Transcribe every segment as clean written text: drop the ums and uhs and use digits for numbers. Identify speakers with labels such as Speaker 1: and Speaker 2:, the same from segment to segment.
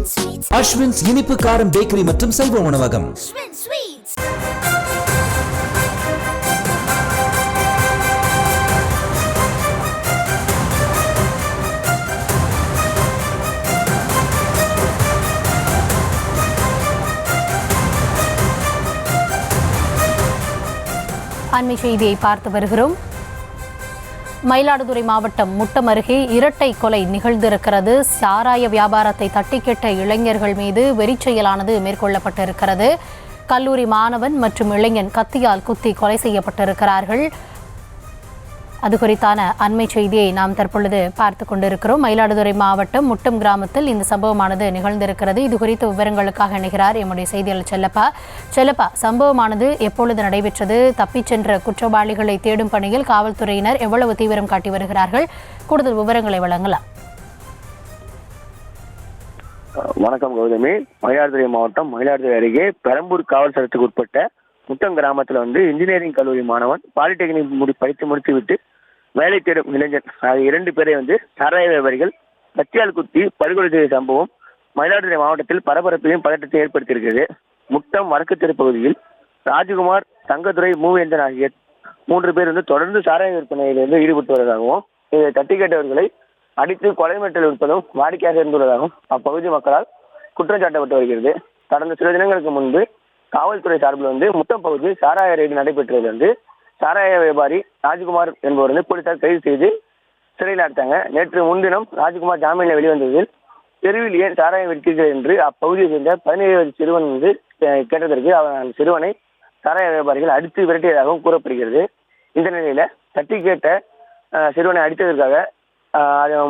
Speaker 1: அஸ்வின்ஸ் இனிப்பு காரம் பேக்கரி மற்றும் செல்வ உணவகம்.
Speaker 2: அண்மை செய்தியை பார்த்து வருகிறோம். மயிலாடுதுறை மாவட்டம் முட்டம் அருகே இரட்டை கொலை நிகழ்ந்திருக்கிறது. சாராய வியாபாரத்தை தட்டி கேட்ட இளைஞர்கள் மீது வெறிச்செயலானது மேற்கொள்ளப்பட்டிருக்கிறது. கல்லூரி மாணவன் மற்றும் இளைஞன் கத்தியால் குத்தி கொலை செய்யப்பட்டிருக்கிறார்கள். அது குறித்தான அண்மை செய்தியை நாம் தற்பொழுது பார்த்து கொண்டிருக்கிறோம். மயிலாடுதுறை மாவட்டம் முட்டம் கிராமத்தில் இந்த சம்பவமானது நிகழ்ந்திருக்கிறது. இது குறித்த விவரங்களுக்காக இணைகிறார் எம்முடைய செய்தியாளர் செல்லப்பா. சம்பவமானது எப்பொழுது நடைபெற்றது? தப்பிச் சென்ற குற்றவாளிகளை தேடும் பணியில் காவல்துறையினர் எவ்வளவு தீவிரம் காட்டி வருகிறார்கள்? கூடுதல் விவரங்களை வழங்கலாம்.
Speaker 3: வணக்கம் கௌதமி. மயிலாடுதுறை மாவட்டம் மயிலாடுதுறை அருகே பெரம்பூர் காவல் சரத்துக்கு உட்பட்ட முட்டம் கிராமத்தில் இன்ஜினியரிங் கல்லூரி மாணவன் பாலிடெக்னிக் படித்து முடித்துவிட்டு வேலை தேடும் இளைஞர் ஆகிய 2 பேரை சாராய வியாபாரிகள் கத்தியால் குத்தி படுகொலை செய்த சம்பவம் மயிலாடுதுறை மாவட்டத்தில் பரபரப்பையும் பதட்டத்தை ஏற்படுத்தியிருக்கிறது. முட்டம் வடக்கு தெரு பகுதியில் ராஜகுமார், தங்கதுரை, மூவேந்தன் ஆகிய 3 பேர் தொடர்ந்து சாராய விற்பனையில் ஈடுபட்டு வருவதாகவும் இதை தட்டி கேட்டவர்களை அடித்து கொலை மிரட்டல் விற்பதும் வாடிக்கையாக இருந்துள்ளதாகவும் அப்பகுதி மக்களால் குற்றம் சாட்டப்பட்டு வருகிறது. கடந்த சில தினங்களுக்கு முன்பு காவல்துறை சார்பில் முட்டம் பகுதியில் சாராய ரெய்டு நடைபெற்றது. சாராய வியாபாரி ராஜ்குமார் என்பவர் போலீசார் கைது செய்து சிறையில் அடைத்தாங்க. நேற்று முன்தினம் ராஜ்குமார் ஜாமீனில் வெளிவந்ததில் தெருவில் ஏன் சாராயம் விற்கிறீர்கள் என்று அப்பகுதியை சேர்ந்த 17 வயது சிறுவன் கேட்டதற்கு அந்த சிறுவனை சாராய வியாபாரிகள் அடித்து விரட்டியதாகவும் கூறப்படுகிறது. இந்த நிலையில தட்டி கேட்ட சிறுவனை அடித்ததற்காக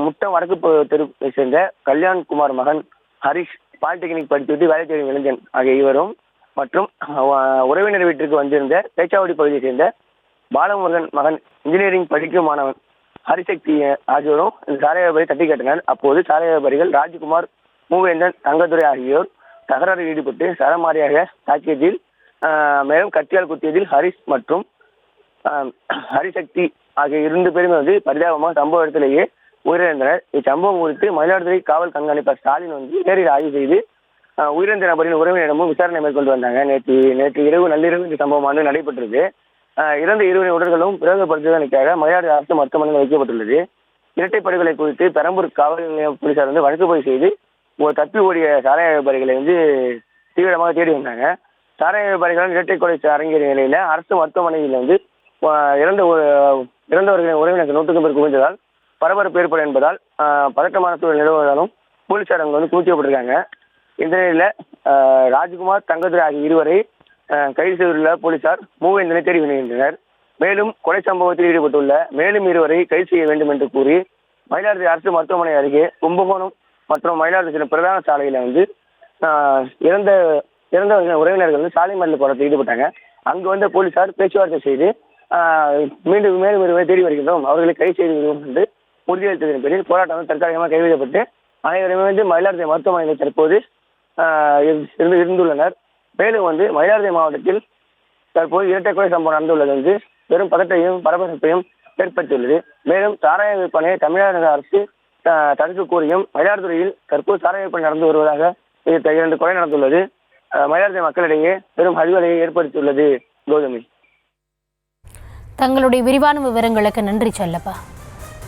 Speaker 3: முட்டம் வடக்கு தெருவை சேர்ந்த கல்யாண்குமார் மகன் ஹரிஷ் பாலிடெக்னிக் படித்துவிட்டு வேலை தேடும் இளைஞன் ஆகிய இவரும் மற்றும் உறவினர் வீட்டிற்கு வந்திருந்த பேச்சாவடி பகுதியை சேர்ந்த பாலமுருகன் மகன் இன்ஜினியரிங் படிக்கும் மாணவன் ஹரிசக்தி ஆகியோரும் இந்த சாராய வியாபாரி தட்டி கேட்டனர். அப்போது சாராய வியாபாரிகள் ராஜ்குமார், மூவேந்தன், தங்கதுரை ஆகியோர் தகராறில் ஈடுபட்டு சரமாரியாக தாக்கியதில் மேலும் கத்தியால் குத்தியதில் ஹரிஷ் மற்றும் ஹரிசக்தி ஆகிய 2 பேருமே பரிதாபமாக சம்பவ இடத்திலேயே உயிரிழந்தனர். இச்சம்பவம் குறித்து மயிலாடுதுறை காவல் கண்காணிப்பாளர் ஸ்டாலின் நேரில் ஆய்வு செய்து உயிரிழந்த நபரின் உறவினரிடமும் விசாரணை மேற்கொண்டு வந்தாங்க. நேற்று இரவு நள்ளிரவு இந்த சம்பவமானது நடைபெற்றது. இறந்த இருவரின் உடல்களும் பிரேதப்படுத்துவதற்காக மயிலாடுதுறை அரசு மருத்துவமனையில் வைக்கப்பட்டுள்ளது. இரட்டை படுகொலை குறித்து பெரம்பூர் காவல் நிலைய போலீசார் வழக்கு பதிவு செய்து தப்பி ஓடிய சாராய வியாபாரிகளை தீவிரமாக தேடி வந்தாங்க. சாராய வியாபாரிகள் இரட்டை கொலை அரங்கேறிய நிலையில அரசு மருத்துவமனையில் இறந்தவர்களின் உறவினர்கள் 100க்கும் மேல் குவிந்ததால் பரபரப்பு ஏற்படும் என்பதால் பதட்டமான சூழல் நிலவுவதாலும் போலீசார் அங்கு குவிக்கப்பட்டிருக்காங்க. இந்த நிலையில ராஜ்குமார், தங்கதுரை ஆகிய இருவரை கைது செய்துள்ள போலீசார் மூவேந்தனை தேடி வருகின்றனர். மேலும் கொலை சம்பவத்தில் ஈடுபட்டுள்ள மேலும் 2 பேரை கைது செய்ய வேண்டும் என்று கூறி மயிலாடுதுறை அரசு மருத்துவமனை அருகே கும்பகோணம் மற்றும் மயிலாடுதுறை பிரதான சாலையில இறந்தவர்களின் உறவினர்கள் சாலை மறியல் போராட்டத்தில் ஈடுபட்டாங்க. அங்கு போலீசார் பேச்சுவார்த்தை செய்து மேலும் 2 பேரை தேடி வருகின்றோம், அவர்களை கைது செய்து வருவோம் என்று உறுதியளித்ததன் பேரில் போராட்டம் தற்காலிகமாக கைவிடப்பட்டு அனைவருமே மயிலாடுதுறை மருத்துவமனையில் தற்போது இருந்துள்ளனர். மேலும் மயிலாடுதுறை மாவட்டத்தில் தற்போது இரட்டை கொலை சம்பவம் நடந்துள்ளது பெரும் பதட்டையும் பரபரப்பையும் ஏற்படுத்தியுள்ளது. மேலும் சாராய விற்பனையை தமிழக அரசு தடுக்க கோரியும் மயிலாடுதுறையில் தற்போது சாராய விற்பனை நடந்து வருவதாக 2 கொலை நடந்துள்ளது. மயிலாடுதுறை மக்களிடையே பெரும் அதிர்வலையை ஏற்படுத்தியுள்ளது. கௌதமி,
Speaker 2: தங்களுடைய விரிவான விவரங்களுக்கு நன்றி செல்லப்பா.